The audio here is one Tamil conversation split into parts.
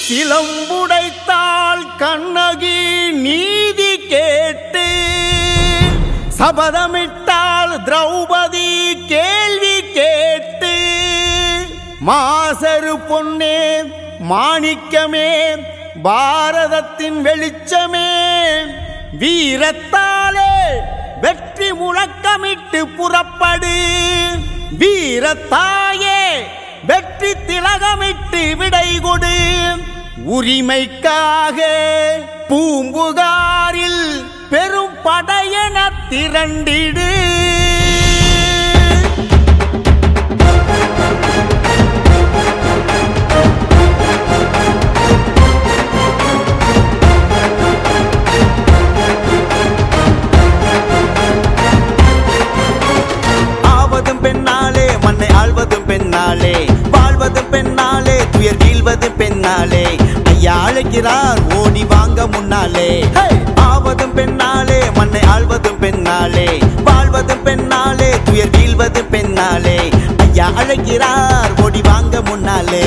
சிலம்புடைத்தாள் கண்ணகி நீதி கேட்டு சபதமிட்டாள் திரௌபதி கேள்வி கேட்டு மாசரு பொன்னே மாணிக்கமே பாரதத்தின் வெளிச்சமே வீரத்தாலே வெற்றி முழக்கமிட்டு புறப்படு வீரத்தாயே வெற்றி திலகமிட்டு விடை கொடு உரிமைக்காக பூம்புகாரில் பெரும் படையென திரண்டிடு ஆவதும் பெண்ணாலே மண்ணை ஆள்வதும் பெண்ணாலே வாழ்வதும் பெண்ணாலே துயர் வீழ்வதும் பெண்ணாலே ஐயா அழைக்கிறார் ஓடி வாங்க முன்னாலே ஆவதும் பெண்ணாலே மண்ணை ஆள்வதும் பெண்ணாலே வாழ்வதும் பெண்ணாலே துயர் வீழ்வதும் பெண்ணாலே ஐயா அழைக்கிறார் ஓடி வாங்க முன்னாலே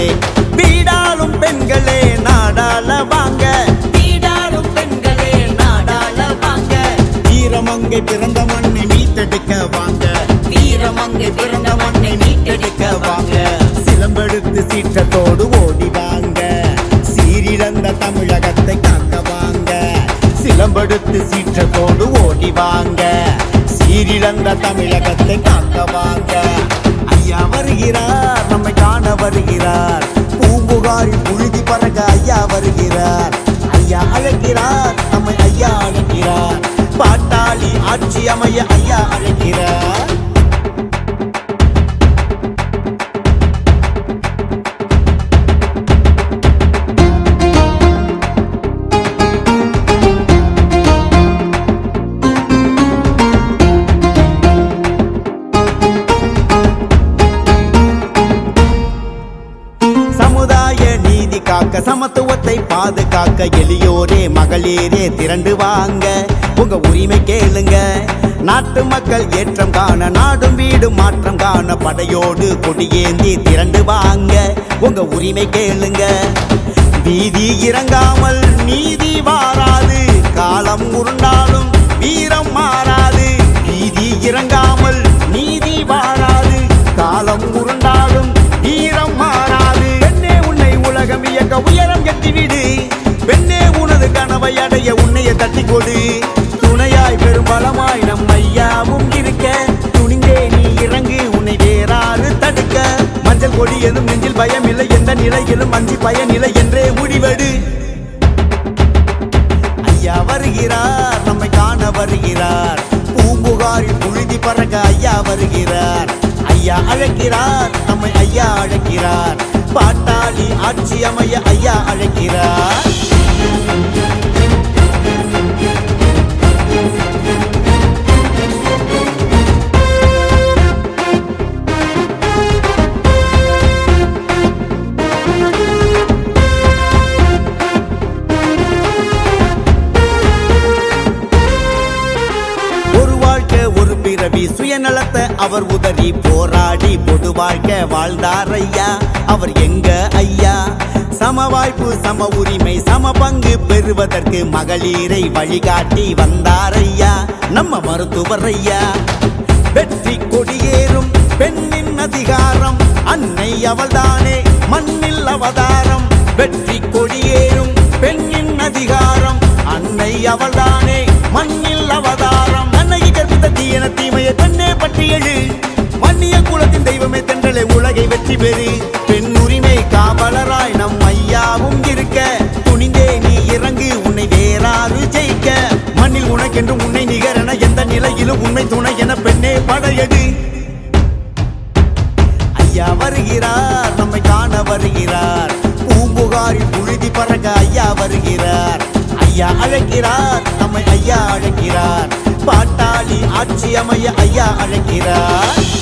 வீடாளும் பெண்களே நாடாள வாங்க வீடாளும் பெண்களே நாடாள வாங்க வீரமங்கை பிறந்த மண்ணை மீட்டெடுக்க வாங்க வீரமங்கை பிறந்த மண்ணை மீட்டெடுக்க வாங்க சிலம்பெடுத்து சீற்றத்தோடு ஓடி வாங்க சீரிழந்த தமிழகத்தை காக்க வாங்க சிலம்பெடுத்து சீற்றத்தோடு ஓடி வாங்க சீரிழந்த தமிழகத்தை காக்க வாங்க ஐயா வருகிறார் நம்மை காண வருகிறார் பூம்புகாரில் புழுதி பறக்க ஐயா வருகிறார் ஐயா அழைக்கிறார் நம்மை ஐயா அழைக்கிறார் பாட்டாளி ஆட்சி அமைய ஐயா அழைக்கிறார் சமத்துவத்தை பாதுகாக்க எளியோரே மகளிரே திரண்டு வாங்க உங்க உரிமை கேளுங்க நாட்டு மக்கள் ஏற்றம் காண நாடும் வீடும் மாற்றம் காண படையோடு கொடியேந்தி திரண்டு வாங்க உங்க உரிமை கேளுங்க வீதி இறங்காமல் நீதி வாராது காலம் உருண்டாலும் வீரம் மாறாது வீதி இறங்காமல் நீதி வாராது காலம் உருண்டாலும் வீரம் மாறாது உலகம் இயக்க உயரம் கட்டிவிடு பெண்ணே உனது கனவை அடைய உன்னைய தட்டி கொடு துணையாய் பெரும் பலமாய் நம் ஐயாவும் இருக்க துணிந்தே நீ இறங்கு உன்னை வேறாறு தடுக்க மஞ்சள் கொடி எதுவும் நெஞ்சில் பயம் இல்லை எந்த நிலையிலும் அஞ்சி பயனில்லை என்றே முடிவெடு ஐயா வருகிறார் நம்மை காண வருகிறார் பூம்புகாரில் புழுதி பறக்க ஐயா வருகிறார் ஐயா அழைக்கிறார் நம்மை ஐயா அழைக்கிறார் பாட்டாளி ஆட்சி அமைய ஐயா அழைக்கிறார் ஒரு வாழ்க்கை ஒரு பிறவி சுயநலத்தை அவர் உதறி போராடி பொது வாழ்க்கை வாழ்ந்தார் ஐயா அவர் எங்க ஐயா சம வாய்ப்பு சம உரிமை சம பங்கு பெறுவதற்கு மகளிரை வழிகாட்டி வந்தார் ஐயா நம்ம மருத்துவர் ஐயா வெற்றி கொடியேறும் பெண்ணின் அதிகாரம் அன்னை அவள்தானே மண்ணில் அவதாரம் வெற்றி கொடியேறும் பெண்ணின் அதிகாரம் அன்னை அவள்தானே மண்ணில் அவதாரம் அன்னைக்கு கற்பித்த தீயன தீமையை தன்னே பட்டியலு மன்னிய குலத்தின் தெய்வமே தென்றலை உலகை வெற்றி பெறு பெண் உரிமை காவலராய் நம் ஐயாவும் இருக்க துணிந்தே நீ இறங்கு உன்னை வேறாறு ஜெயிக்க மண்ணில் உனக்கென்று உன்னை நிகரென எந்த நிலையிலும் உண்மை துணை என பெண்ணே படையடு ஐயா வருகிறார் நம்மை காண வருகிறார் பூம்புகாரில் புழுதி பறக்க ஐயா வருகிறார் ஐயா அழைக்கிறார் நம்மை ஐயா அழைக்கிறார் பாட்டாளி ஆட்சி அமைய ஐயா அழைக்கிறார்